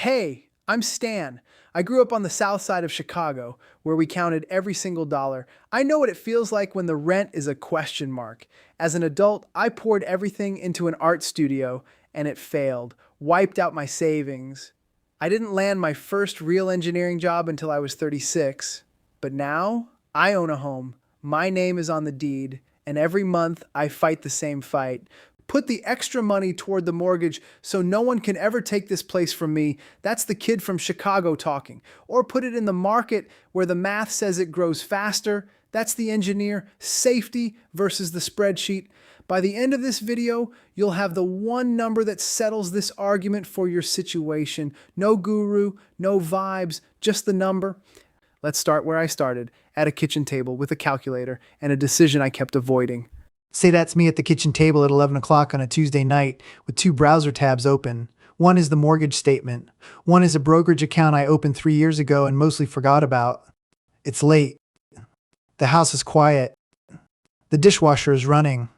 Hey, I'm Stan. I grew up on the south side of Chicago, where we counted every single dollar. I know what it feels like when the rent is a question mark. As an adult, I poured everything into an art studio, and it failed, wiped out my savings. I didn't land my first real engineering job until I was 36. But now, I own a home. My name is on the deed, and every month I fight the same fight. Put the extra money toward the mortgage so no one can ever take this place from me. That's the kid from Chicago talking. Or put it in the market where the math says it grows faster. That's the engineer. Safety versus the spreadsheet. By the end of this video, you'll have the one number that settles this argument for your situation. No guru, no vibes, just the number. Let's start where I started, at a kitchen table with a calculator and a decision I kept avoiding. Say that's me at the kitchen table at 11 o'clock on a Tuesday night with two browser tabs open. One is the mortgage statement. One is a brokerage account I opened 3 years ago and mostly forgot about. It's late. The house is quiet. The dishwasher is running.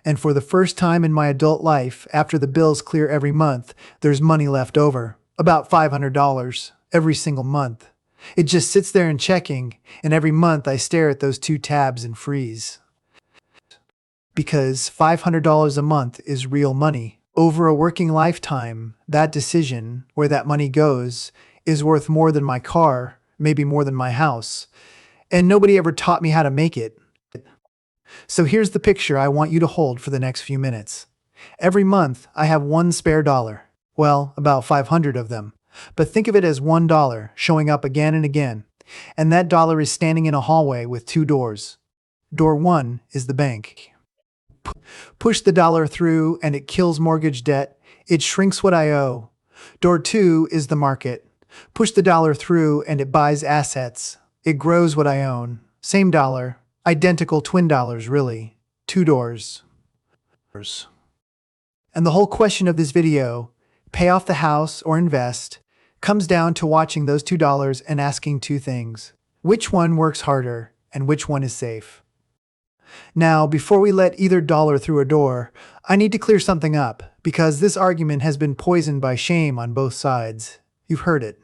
And for the first time in my adult life, after the bills clear every month, there's money left over. About $500 every single month. It just sits there in checking, and every month I stare at those two tabs and freeze. Because $500 a month is real money. Over a working lifetime, that decision, where that money goes, is worth more than my car, maybe more than my house. And nobody ever taught me how to make it. So here's the picture I want you to hold for the next few minutes. Every month, I have one spare dollar. Well, about 500 of them. But think of it as $1 showing up again and again. And that dollar is standing in a hallway with two doors. Door 1 is the bank. Push the dollar through and it kills mortgage debt. It shrinks what I owe. Door 2 is the market. Push the dollar through and it buys assets. It grows what I own. Same dollar. Identical twin dollars, really. Two doors. And the whole question of this video, pay off the house or invest, comes down to watching those $2 and asking two things. Which one works harder and which one is safe? Now, before we let either dollar through a door, I need to clear something up, because this argument has been poisoned by shame on both sides. You've heard it.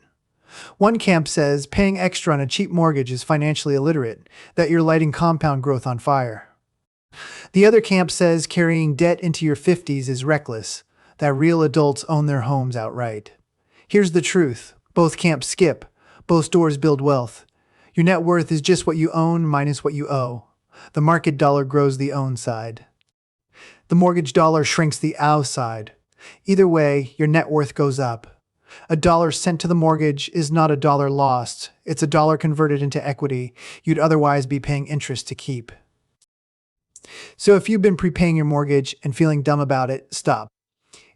One camp says paying extra on a cheap mortgage is financially illiterate, that you're lighting compound growth on fire. The other camp says carrying debt into your 50s is reckless, that real adults own their homes outright. Here's the truth. Both camps skip. Both doors build wealth. Your net worth is just what you own minus what you owe. The market dollar grows the own side. The mortgage dollar shrinks the owe side. Either way, your net worth goes up. A dollar sent to the mortgage is not a dollar lost. It's a dollar converted into equity you'd otherwise be paying interest to keep. So if you've been prepaying your mortgage and feeling dumb about it, stop.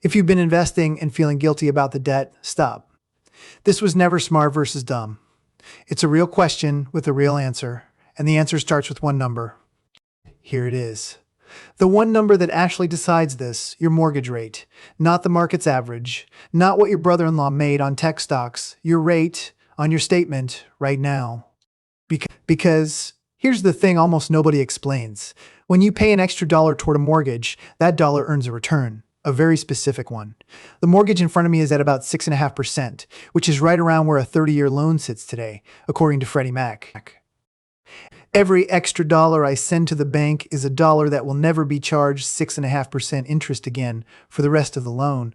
If you've been investing and feeling guilty about the debt, stop. This was never smart versus dumb. It's a real question with a real answer. And the answer starts with one number. Here it is. The one number that actually decides this, your mortgage rate, not the market's average, not what your brother-in-law made on tech stocks, your rate on your statement right now. Because here's the thing almost nobody explains. When you pay an extra dollar toward a mortgage, that dollar earns a return, a very specific one. The mortgage in front of me is at about 6.5%, which is right around where a 30-year loan sits today, according to Freddie Mac. Every extra dollar I send to the bank is a dollar that will never be charged 6.5% interest again for the rest of the loan,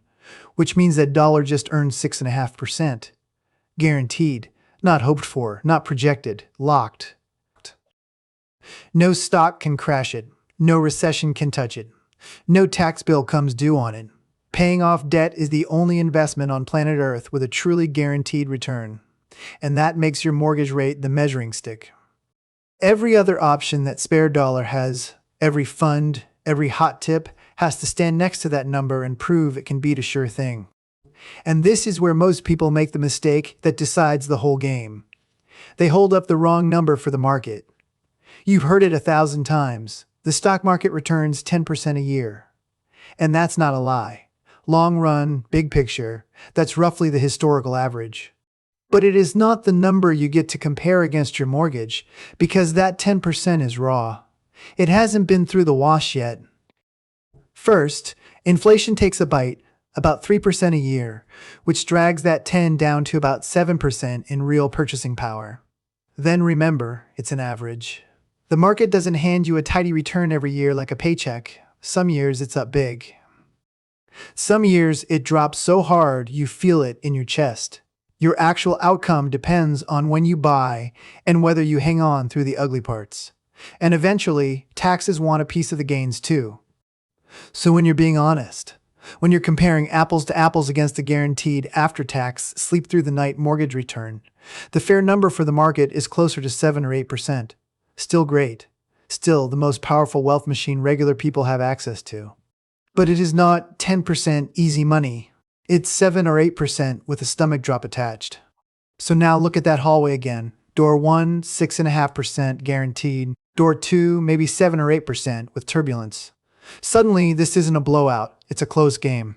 which means that dollar just earns 6.5%. Guaranteed, not hoped for, not projected, locked. No stock can crash it. No recession can touch it. No tax bill comes due on it. Paying off debt is the only investment on planet Earth with a truly guaranteed return. And that makes your mortgage rate the measuring stick. Every other option that spare dollar has, every fund, every hot tip, has to stand next to that number and prove it can beat a sure thing. And this is where most people make the mistake that decides the whole game. They hold up the wrong number for the market. You've heard it 1,000 times. The stock market returns 10% a year. And that's not a lie. Long run, big picture, that's roughly the historical average. But it is not the number you get to compare against your mortgage, because that 10% is raw. It hasn't been through the wash yet. First, inflation takes a bite, about 3% a year, which drags that 10 down to about 7% in real purchasing power. Then remember, it's an average. The market doesn't hand you a tidy return every year like a paycheck. Some years it's up big. Some years it drops so hard you feel it in your chest. Your actual outcome depends on when you buy and whether you hang on through the ugly parts. And eventually, taxes want a piece of the gains too. So when you're being honest, when you're comparing apples to apples against a guaranteed after-tax sleep-through-the-night mortgage return, the fair number for the market is closer to 7 or 8%. Still great. Still the most powerful wealth machine regular people have access to. But it is not 10% easy money. It's 7 or 8% with a stomach drop attached. So now look at that hallway again. Door 1, 6.5% guaranteed. Door 2, maybe 7 or 8% with turbulence. Suddenly, this isn't a blowout. It's a close game.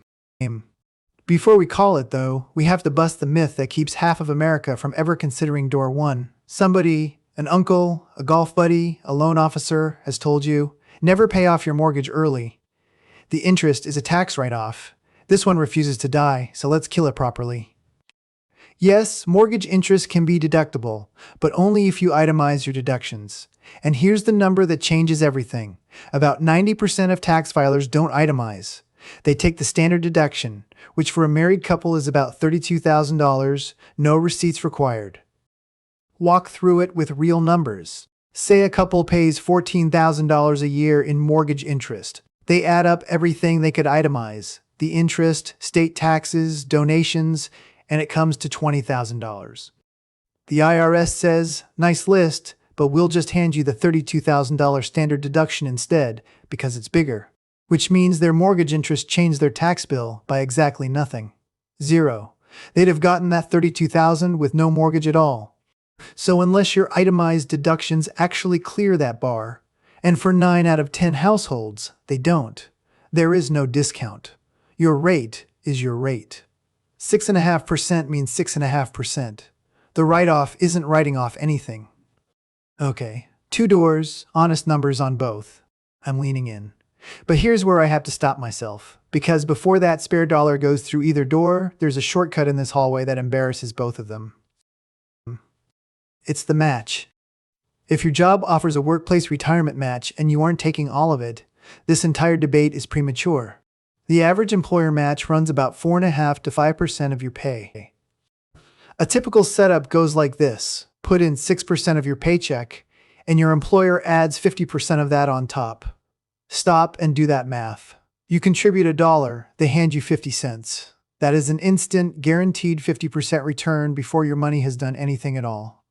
Before we call it, though, we have to bust the myth that keeps half of America from ever considering door 1. Somebody, an uncle, a golf buddy, a loan officer, has told you, never pay off your mortgage early. The interest is a tax write-off. This one refuses to die, so let's kill it properly. Yes, mortgage interest can be deductible, but only if you itemize your deductions. And here's the number that changes everything. About 90% of tax filers don't itemize. They take the standard deduction, which for a married couple is about $32,000, no receipts required. Walk through it with real numbers. Say a couple pays $14,000 a year in mortgage interest. They add up everything they could itemize, the interest, state taxes, donations, and it comes to $20,000. The IRS says, nice list, but we'll just hand you the $32,000 standard deduction instead because it's bigger, which means their mortgage interest changed their tax bill by exactly nothing. Zero. They'd have gotten that $32,000 with no mortgage at all. So unless your itemized deductions actually clear that bar, and for 9 out of 10 households, they don't, there is no discount. Your rate is your rate. 6.5% means 6.5%. The write-off isn't writing off anything. Okay, 2 doors, honest numbers on both. I'm leaning in. But here's where I have to stop myself, because before that spare dollar goes through either door, there's a shortcut in this hallway that embarrasses both of them. It's the match. If your job offers a workplace retirement match and you aren't taking all of it, this entire debate is premature. The average employer match runs about 4.5% to 5% of your pay. A typical setup goes like this. Put in 6% of your paycheck, and your employer adds 50% of that on top. Stop and do that math. You contribute $1, they hand you 50 cents. That is an instant, guaranteed 50% return before your money has done anything at all.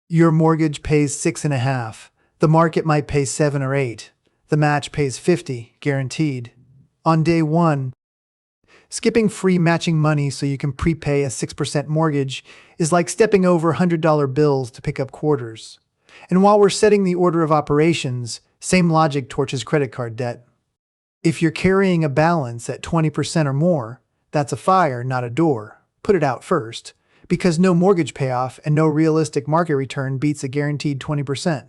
Your mortgage pays 6.5%. The market might pay 7 or 8. The match pays 50, guaranteed. On day 1, skipping free matching money so you can prepay a 6% mortgage is like stepping over $100 bills to pick up quarters. And while we're setting the order of operations, same logic torches credit card debt. If you're carrying a balance at 20% or more, that's a fire, not a door. Put it out first, because no mortgage payoff and no realistic market return beats a guaranteed 20%.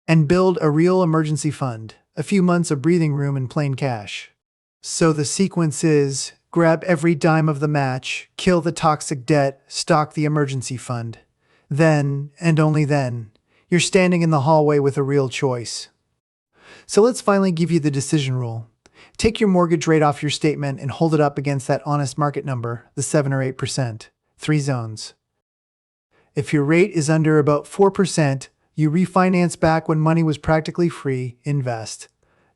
And build a real emergency fund, a few months of breathing room in plain cash. So the sequence is, grab every dime of the match, kill the toxic debt, stock the emergency fund. Then, and only then, you're standing in the hallway with a real choice. So let's finally give you the decision rule. Take your mortgage rate off your statement and hold it up against that honest market number, the 7 or 8%. 3 zones. If your rate is under about 4%, you refinance back when money was practically free, invest.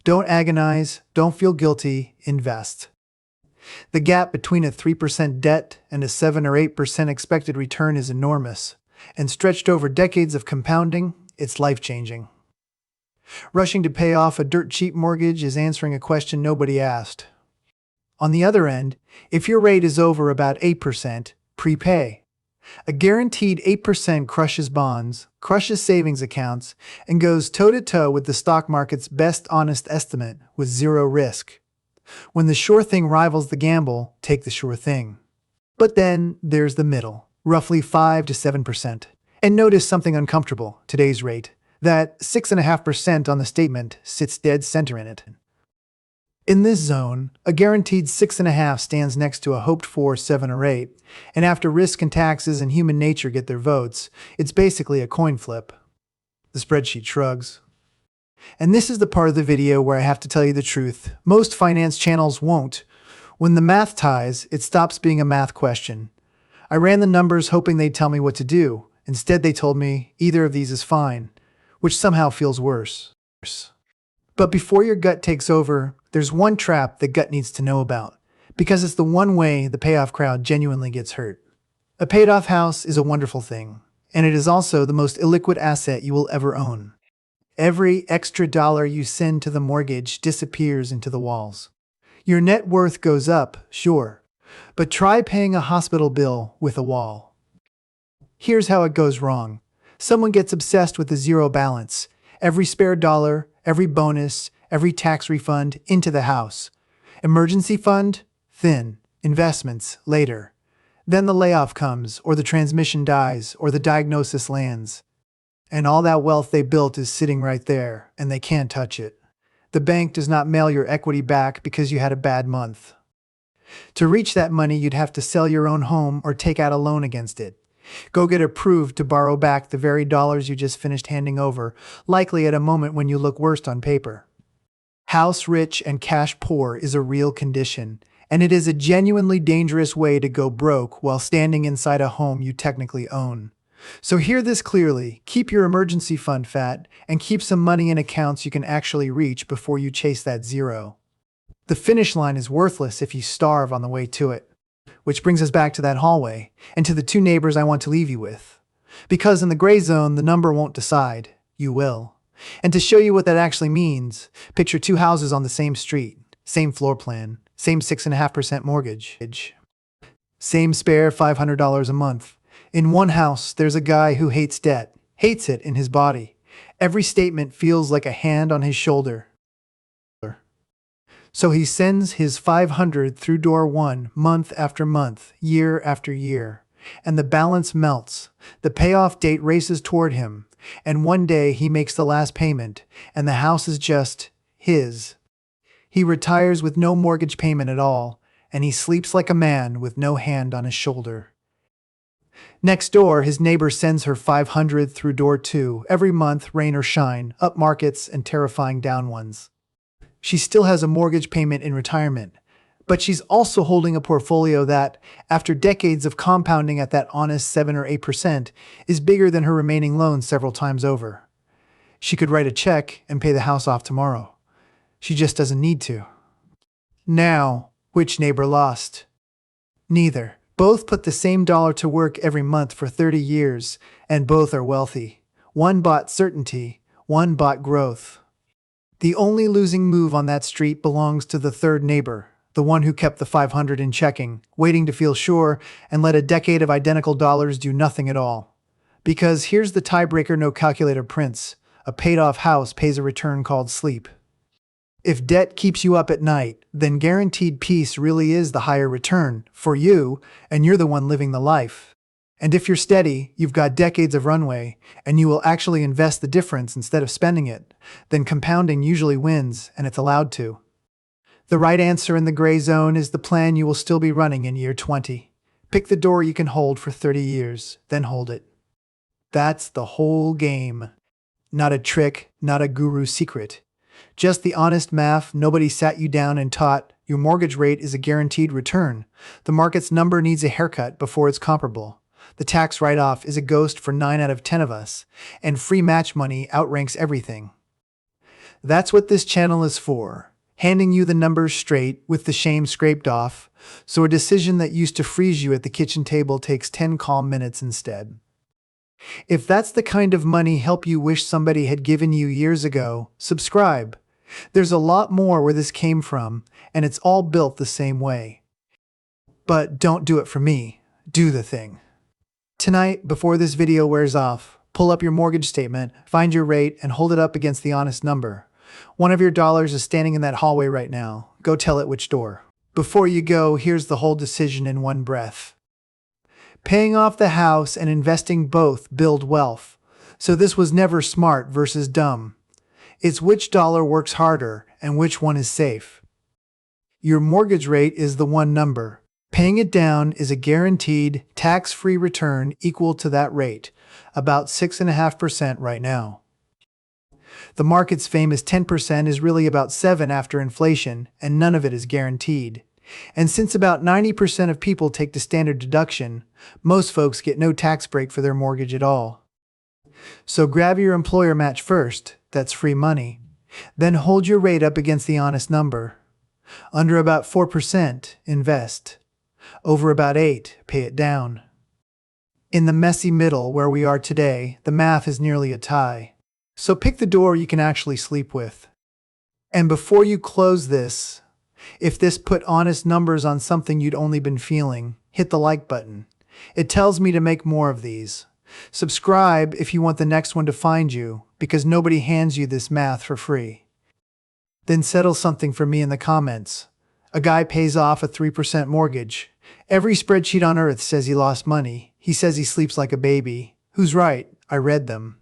Don't agonize, don't feel guilty, invest. The gap between a 3% debt and a 7 or 8% expected return is enormous, and stretched over decades of compounding, it's life-changing. Rushing to pay off a dirt-cheap mortgage is answering a question nobody asked. On the other end, if your rate is over about 8%, prepay. A guaranteed 8% crushes bonds, crushes savings accounts, and goes toe-to-toe with the stock market's best honest estimate with zero risk. When the sure thing rivals the gamble, take the sure thing. But then there's the middle, roughly 5 to 7%. And notice something uncomfortable, today's rate. That 6.5% on the statement sits dead center in it. In this zone, a guaranteed 6.5 stands next to a hoped-for 7 or 8, and after risk and taxes and human nature get their votes, it's basically a coin flip. The spreadsheet shrugs. And this is the part of the video where I have to tell you the truth. Most finance channels won't. When the math ties, it stops being a math question. I ran the numbers hoping they'd tell me what to do. Instead, they told me either of these is fine, which somehow feels worse. But before your gut takes over, there's one trap that gut needs to know about, because it's the one way the payoff crowd genuinely gets hurt. A paid-off house is a wonderful thing, and it is also the most illiquid asset you will ever own. Every extra dollar you send to the mortgage disappears into the walls. Your net worth goes up, sure, but try paying a hospital bill with a wall. Here's how it goes wrong. Someone gets obsessed with the zero balance. Every spare dollar, every bonus, every tax refund into the house. Emergency fund? Thin. Investments? Later. Then the layoff comes, or the transmission dies, or the diagnosis lands. And all that wealth they built is sitting right there, and they can't touch it. The bank does not mail your equity back because you had a bad month. To reach that money, you'd have to sell your own home or take out a loan against it. Go get approved to borrow back the very dollars you just finished handing over, likely at a moment when you look worst on paper. House rich and cash poor is a real condition, and it is a genuinely dangerous way to go broke while standing inside a home you technically own. So hear this clearly, keep your emergency fund fat, and keep some money in accounts you can actually reach before you chase that zero. The finish line is worthless if you starve on the way to it. Which brings us back to that hallway, and to the two neighbors I want to leave you with. Because in the gray zone, the number won't decide. You will. And to show you what that actually means, picture two houses on the same street, same floor plan, same 6.5% mortgage, same spare $500 a month. In one house, there's a guy who hates debt, hates it in his body. Every statement feels like a hand on his shoulder. So he sends his $500 through door one, month after month, year after year. And the balance melts. The payoff date races toward him. And one day he makes the last payment, and the house is just his. He retires with no mortgage payment at all, and he sleeps like a man with no hand on his shoulder. Next door, his neighbor sends her $500 through door two, every month, rain or shine, up markets and terrifying down ones. She still has a mortgage payment in retirement, but she's also holding a portfolio that, after decades of compounding at that honest 7 or 8%, is bigger than her remaining loan several times over. She could write a check and pay the house off tomorrow. She just doesn't need to. Now, which neighbor lost? Neither. Both put the same dollar to work every month for 30 years, and both are wealthy. One bought certainty, one bought growth. The only losing move on that street belongs to the third neighbor, the one who kept the $500 in checking, waiting to feel sure, and let a decade of identical dollars do nothing at all. Because here's the tiebreaker no calculator prints. A paid-off house pays a return called sleep. If debt keeps you up at night, then guaranteed peace really is the higher return for you, and you're the one living the life. And if you're steady, you've got decades of runway, and you will actually invest the difference instead of spending it, then compounding usually wins, and it's allowed to. The right answer in the gray zone is the plan you will still be running in year 20. Pick the door you can hold for 30 years, then hold it. That's the whole game. Not a trick, not a guru secret. Just the honest math nobody sat you down and taught. Your mortgage rate is a guaranteed return. The market's number needs a haircut before it's comparable. The tax write-off is a ghost for 9 out of 10 of us, and free match money outranks everything. That's what this channel is for, handing you the numbers straight with the shame scraped off, so a decision that used to freeze you at the kitchen table takes 10 calm minutes instead. If that's the kind of money help you wish somebody had given you years ago, subscribe. There's a lot more where this came from, and it's all built the same way. But don't do it for me. Do the thing. Tonight, before this video wears off, pull up your mortgage statement, find your rate, and hold it up against the honest number. One of your dollars is standing in that hallway right now. Go tell it which door. Before you go, here's the whole decision in one breath. Paying off the house and investing both build wealth. So this was never smart versus dumb. It's which dollar works harder and which one is safe. Your mortgage rate is the one number. Paying it down is a guaranteed, tax-free return equal to that rate, about 6.5% right now. The market's famous 10% is really about 7% after inflation, and none of it is guaranteed. And since about 90% of people take the standard deduction, most folks get no tax break for their mortgage at all. So grab your employer match first, that's free money. Then hold your rate up against the honest number. Under about 4%, invest. Over about 8%, pay it down. In the messy middle where we are today, the math is nearly a tie. So pick the door you can actually sleep with. And before you close this, if this put honest numbers on something you'd only been feeling, hit the like button. It tells me to make more of these. Subscribe if you want the next one to find you, because nobody hands you this math for free. Then settle something for me in the comments. A guy pays off a 3% mortgage. Every spreadsheet on earth says he lost money. He says he sleeps like a baby. Who's right? I read them.